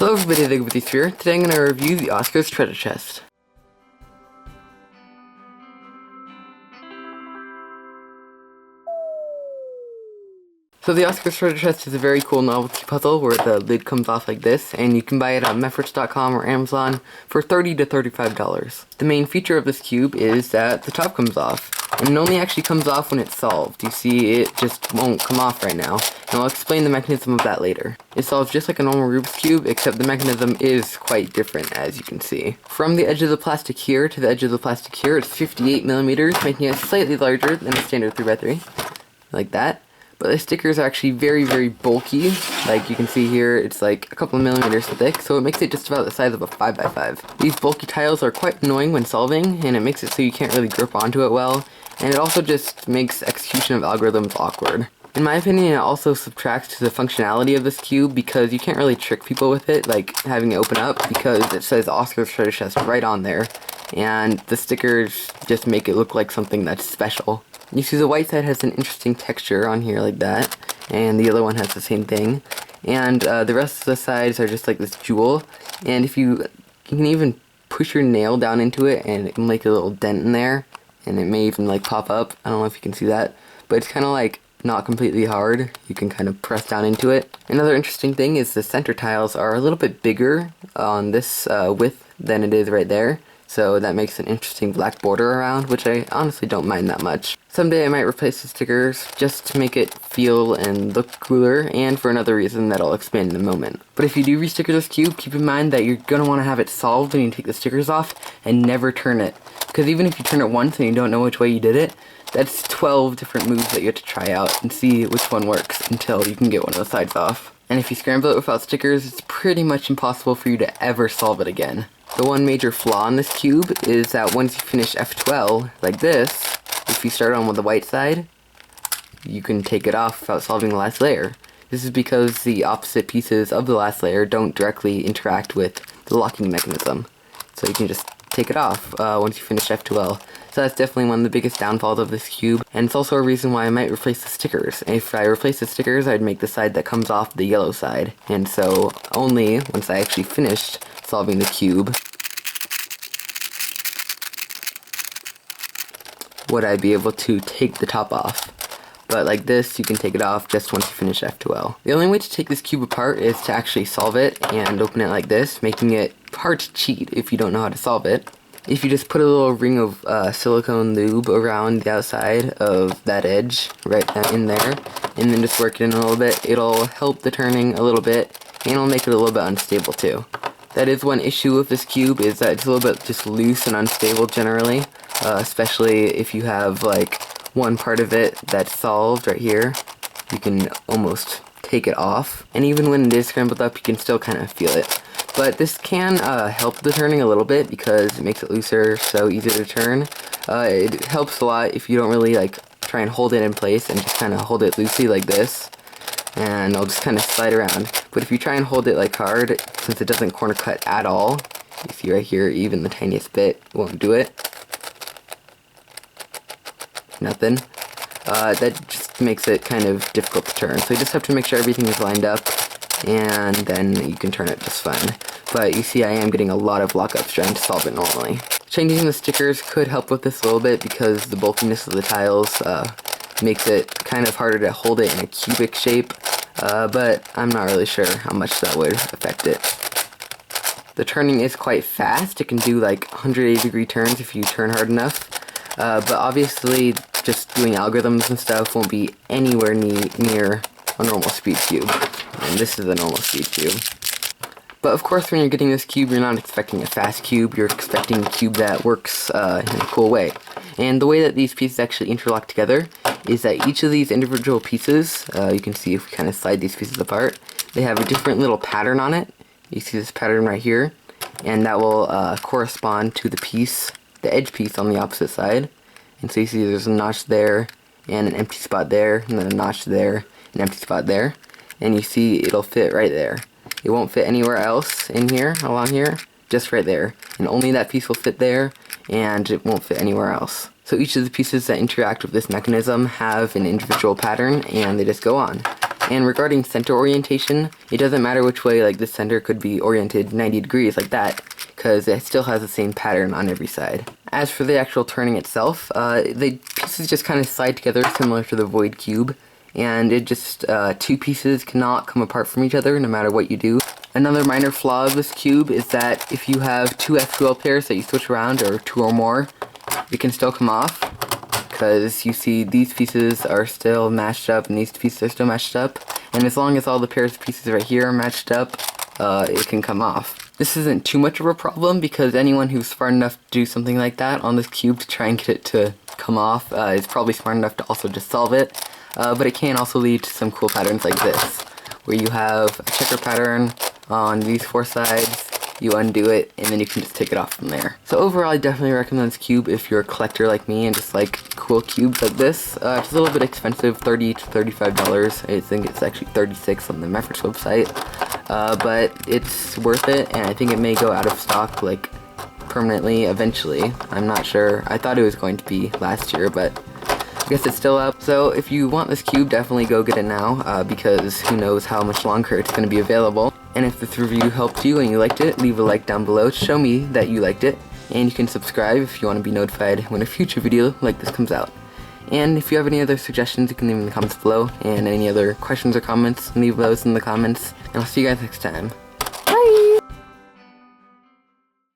Hello everybody, Ligabithy here. Today I'm going to review the Oscar's treasure chest. So the Oscar's treasure chest is a very cool novelty puzzle where the lid comes off like this, and you can buy it on Mefferts.com or Amazon for $30 to $35. The main feature of this cube is that the top comes off, and it only actually comes off when it's solved. You see, it just won't come off right now, and I'll explain the mechanism of that later. It solves just like a normal Rubik's Cube, except the mechanism is quite different, as you can see. From the edge of the plastic here to the edge of the plastic here, it's 58 millimeters, making it slightly larger than a standard 3x3, like that. But the stickers are actually very, very bulky. Like you can see here, it's like a couple of millimeters thick, so it makes it just about the size of a 5x5. These bulky tiles are quite annoying when solving, and it makes it so you can't really grip onto it well, and it also just makes execution of algorithms awkward. In my opinion, it also subtracts to the functionality of this cube because you can't really trick people with it, like having it open up, because it says Oscar's treasure chest right on there, and the stickers just make it look like something that's special. You see the white side has an interesting texture on here like that, and the other one has the same thing, and the rest of the sides are just like this jewel, and if you can even push your nail down into it and it can make a little dent in there, and it may even like pop up. I don't know if you can see that, but it's kind of like not completely hard. You can kind of press down into it. Another interesting thing is the center tiles are a little bit bigger on this width than it is right there. So that makes an interesting black border around, which I honestly don't mind that much. Someday I might replace the stickers just to make it feel and look cooler, and for another reason that I'll explain in a moment. But if you do resticker this cube, keep in mind that you're going to want to have it solved when you take the stickers off and never turn it. Because even if you turn it once and you don't know which way you did it, that's 12 different moves that you have to try out and see which one works until you can get one of the sides off. And if you scramble it without stickers, it's pretty much impossible for you to ever solve it again. The one major flaw in this cube is that once you finish F12, like this, if you start on with the white side, you can take it off without solving the last layer. This is because the opposite pieces of the last layer don't directly interact with the locking mechanism. So you can just take it off once you finish F12. So that's definitely one of the biggest downfalls of this cube, and it's also a reason why I might replace the stickers. If I replace the stickers, I'd make the side that comes off the yellow side, and so only once I actually finished solving the cube would I be able to take the top off. But like this, you can take it off just once you finish F2L. The only way to take this cube apart is to actually solve it and open it like this, making it hard to cheat if you don't know how to solve it. If you just put a little ring of silicone lube around the outside of that edge, right in there, and then just work it in a little bit, it'll help the turning a little bit, and it'll make it a little bit unstable too. That is one issue with this cube, is that it's a little bit just loose and unstable generally, especially if you have like one part of it that's solved right here. You can almost take it off, and even when it is scrambled up, you can still kind of feel it. But this can help the turning a little bit because it makes it looser, so easier to turn. It helps a lot if you don't really like try and hold it in place and just kind of hold it loosely like this, and I'll just kind of slide around. But if you try and hold it like hard, since it doesn't corner cut at all, you see right here, even the tiniest bit won't do it. Nothing. That just makes it kind of difficult to turn. So you just have to make sure everything is lined up, and then you can turn it just fine. But you see I am getting a lot of lockups trying to solve it normally. Changing the stickers could help with this a little bit because the bulkiness of the tiles makes it kind of harder to hold it in a cubic shape, but I'm not really sure how much that would affect it. The turning is quite fast. It can do like 180-degree turns if you turn hard enough, but obviously just doing algorithms and stuff won't be anywhere near a normal speed cube, and this is a normal speed cube. But of course, when you're getting this cube, you're not expecting a fast cube, you're expecting a cube that works in a cool way. And the way that these pieces actually interlock together is that each of these individual pieces, you can see if we kind of slide these pieces apart, they have a different little pattern on it. You see this pattern right here, and that will correspond to the piece, the edge piece on the opposite side. And so you see there's a notch there, and an empty spot there, and then a notch there, an empty spot there, and you see it'll fit right there. It won't fit anywhere else in here, along here, just right there. And only that piece will fit there, and it won't fit anywhere else. So each of the pieces that interact with this mechanism have an individual pattern, and they just go on. And regarding center orientation, it doesn't matter which way, like the center could be oriented 90 degrees like that, because it still has the same pattern on every side. As for the actual turning itself, the pieces just kind of slide together similar to the void cube, and it just, two pieces cannot come apart from each other no matter what you do. Another minor flaw of this cube is that if you have two F2L pairs that you switch around, or two or more, it can still come off, because you see these pieces are still matched up and these pieces are still matched up, and as long as all the pairs of pieces right here are matched up, it can come off. This isn't too much of a problem because anyone who's smart enough to do something like that on this cube to try and get it to come off is probably smart enough to also just solve it, but it can also lead to some cool patterns like this, where you have a checker pattern on these four sides, you undo it, and then you can just take it off from there. So overall, I definitely recommend this cube if you're a collector like me and just like cool cubes like this. It's a little bit expensive, $30 to $35. I think it's actually $36 on the Mefferts website, but it's worth it, and I think it may go out of stock like permanently eventually. I'm not sure. I thought it was going to be last year, but I guess it's still up. So if you want this cube, definitely go get it now, because who knows how much longer it's going to be available. And if this review helped you and you liked it, leave a like down below to show me that you liked it. And you can subscribe if you want to be notified when a future video like this comes out. And if you have any other suggestions, you can leave them in the comments below. And any other questions or comments, leave those in the comments. And I'll see you guys next time.